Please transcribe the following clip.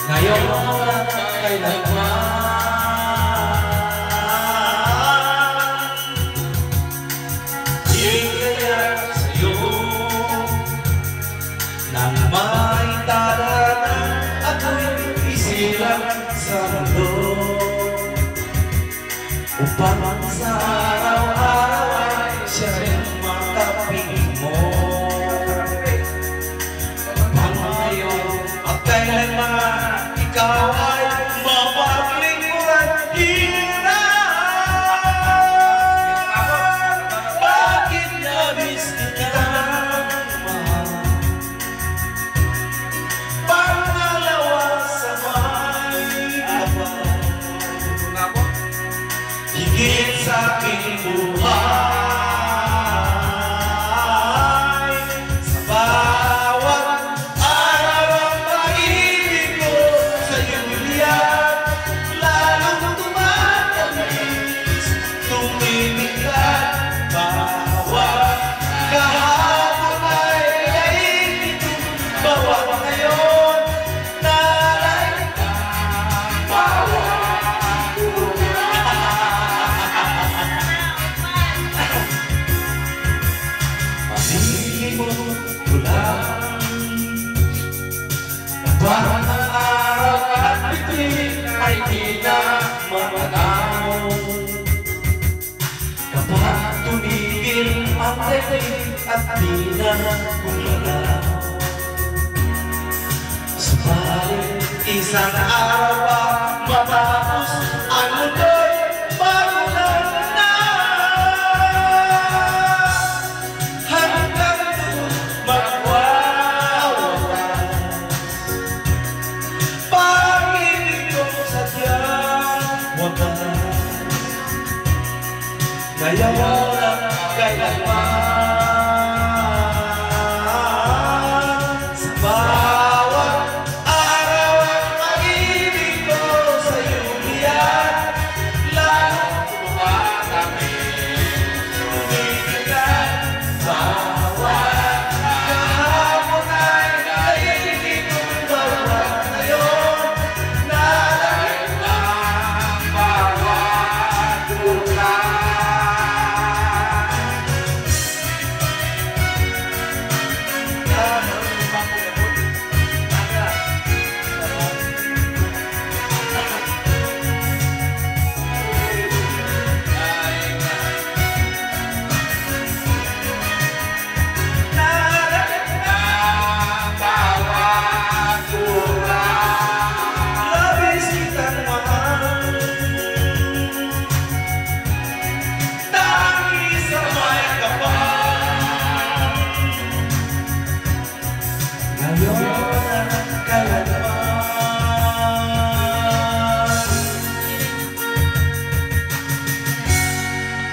Ngayon at kailanman, hingaya sa'yo nang may tadhana ako'y isilang sa mundo upang sa araw-araw ay siya rin makapiling mo. Upang ngayon at kailanman ikaw ay mapaglingkuran. Hirap, bakit nabis kitang mahal? Pangalawa sa may kapal, higit sa aking buhay. Sa bawat araw ang pag-ibig ko sa'yo niliyan, lalong tumatamis, tumimiglan. Bawat kahapon ay daigdig, bawat ngayon nalay ka. Bawat masilimot ko lang na parang ang araw at bituin ay di na mamanaw. Kapag tumigil ang daigdig at di na gumalaw, subalit isang araw pa matapos ang mundo'y magulang na. Hanggang doon magwawakas pag-ibig kong sadyang wakas. Ngayon at kailanman, sa bawat araw ang pag-ibig ko sa'yo liyan, lalong tumatamis, tumiglan. Bawat kahapon ay daigdig ko, bawat ngayon nalay lang. Bawat ulan labis kitang mahal, tangi sa may kapal. Ngayon at kailanman,